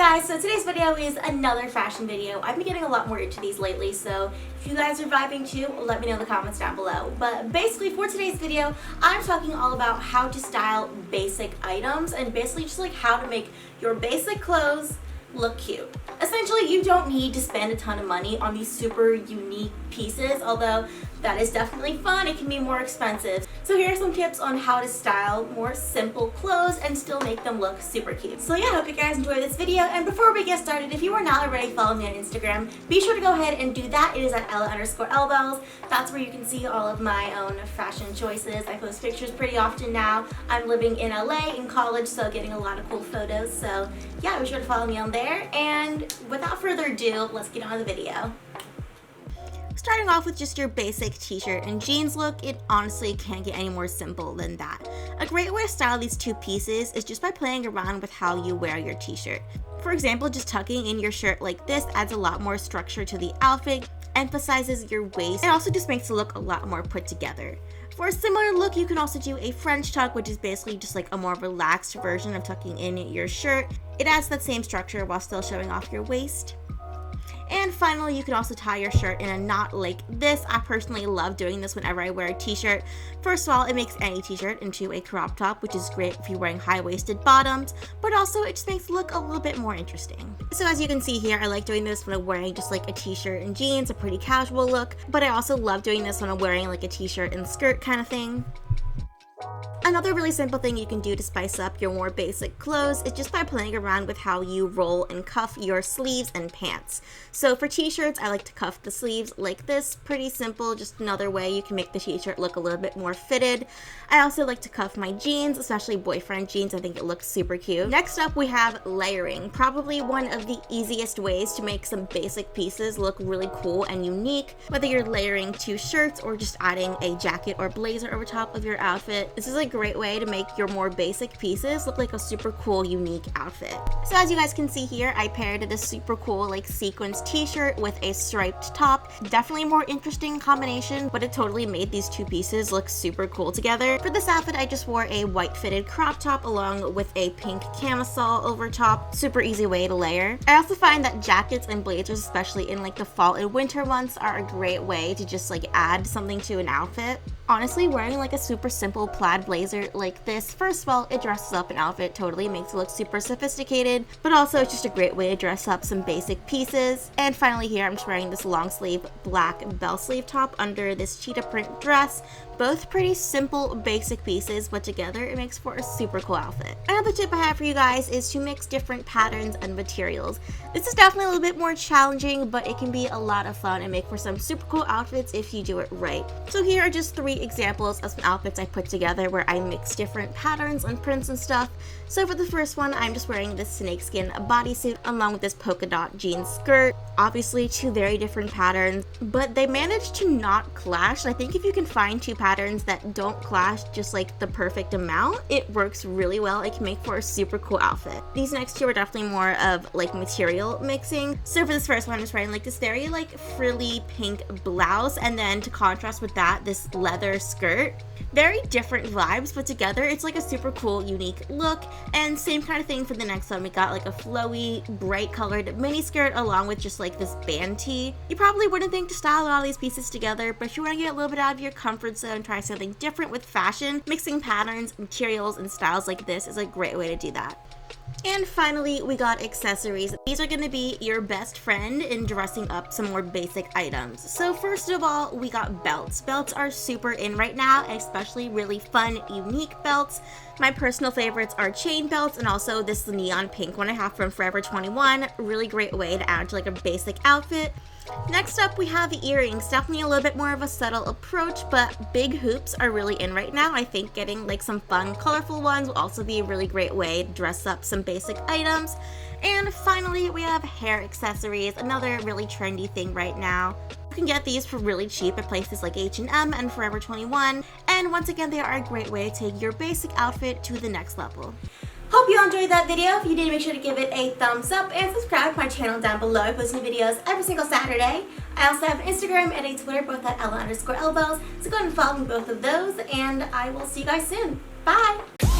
guys, so today's video is another fashion video. I've been getting a lot more into these lately, so if you guys are vibing too, let me know in the comments down below. But basically for today's video, I'm talking all about how to style basic items and basically just like how to make your basic clothes look cute. Essentially, you don't need to spend a ton of money on these super unique pieces, although that is definitely fun. It can be more expensive. So here are some tips on how to style more simple clothes and still make them look super cute. So yeah, I hope you guys enjoyed this video. And before we get started, if you are not already following me on Instagram, be sure to go ahead and do that. It is at @Ella_Elbells. That's where you can see all of my own fashion choices. I post pictures pretty often now. I'm living in LA in college, so getting a lot of cool photos. So yeah, be sure to follow me on there. And without further ado, let's get on with the video. Starting off with just your basic t-shirt and jeans look, it honestly can't get any more simple than that. A great way to style these two pieces is just by playing around with how you wear your t-shirt. For example, just tucking in your shirt like this adds a lot more structure to the outfit, emphasizes your waist, and also just makes it look a lot more put together. For a similar look, you can also do a French tuck, which is basically just like a more relaxed version of tucking in your shirt. It adds that same structure while still showing off your waist. And finally, you can also tie your shirt in a knot like this. I personally love doing this whenever I wear a t-shirt. First of all, it makes any t-shirt into a crop top, which is great if you're wearing high-waisted bottoms, but also it just makes it look a little bit more interesting. So as you can see here, I like doing this when I'm wearing just like a t-shirt and jeans, a pretty casual look, but I also love doing this when I'm wearing like a t-shirt and skirt kind of thing. Another really simple thing you can do to spice up your more basic clothes is just by playing around with how you roll and cuff your sleeves and pants. So for t-shirts, I like to cuff the sleeves like this. Pretty simple, just another way you can make the t-shirt look a little bit more fitted. I also like to cuff my jeans, especially boyfriend jeans. I think it looks super cute. Next up, we have layering. Probably one of the easiest ways to make some basic pieces look really cool and unique. Whether you're layering two shirts or just adding a jacket or blazer over top of your outfit, this is a great way to make your more basic pieces look like a super cool, unique outfit. So as you guys can see here, I paired this super cool like sequins t-shirt with a striped top. Definitely a more interesting combination, but it totally made these two pieces look super cool together. For this outfit, I just wore a white fitted crop top along with a pink camisole over top. Super easy way to layer. I also find that jackets and blazers, especially in like the fall and winter months, are a great way to just like add something to an outfit. Honestly, wearing like a super simple plaid blazer like this, first of all, it dresses up an outfit, totally makes it look super sophisticated, but also it's just a great way to dress up some basic pieces. And finally here, I'm just wearing this long sleeve black bell sleeve top under this cheetah print dress. Both pretty simple, basic pieces, but together it makes for a super cool outfit. Another tip I have for you guys is to mix different patterns and materials. This is definitely a little bit more challenging, but it can be a lot of fun and make for some super cool outfits if you do it right. So here are just 3 examples of some outfits I put together where I mix different patterns and prints and stuff. So for the first one, I'm just wearing this snakeskin bodysuit along with this polka dot jean skirt. Obviously 2 very different patterns, but they managed to not clash. I think if you can find 2 patterns that don't clash just like the perfect amount, it works really well. It can make for a super cool outfit. These next 2 are definitely more of like material mixing. So for this first one, I'm just wearing like this very like frilly pink blouse, and then to contrast with that, this leather skirt. Very different vibes, but together it's like a super cool, unique look. And same kind of thing for the next one. We got like a flowy, bright colored mini skirt along with just like this band tee. You probably wouldn't think to style a lot of these pieces together, but if you want to get a little bit out of your comfort zone, try something different with fashion, mixing patterns, materials, and styles like this is a great way to do that. And finally, we got accessories. These are going to be your best friend in dressing up some more basic items. So first of all, we got belts. Belts are super in right now, especially really fun, unique belts. My personal favorites are chain belts and also this neon pink one I have from Forever 21. Really great way to add to like a basic outfit. Next up, we have earrings. Definitely a little bit more of a subtle approach, but big hoops are really in right now. I think getting like some fun, colorful ones will also be a really great way to dress up some basic items. And finally, we have hair accessories, another really trendy thing right now. You can get these for really cheap at places like H&M and Forever 21. And once again, they are a great way to take your basic outfit to the next level. Hope you all enjoyed that video. If you did, make sure to give it a thumbs up and subscribe to my channel down below. I post new videos every single Saturday. I also have Instagram and a Twitter, both at Ella_Elbells. So go ahead and follow me both of those, and I will see you guys soon. Bye!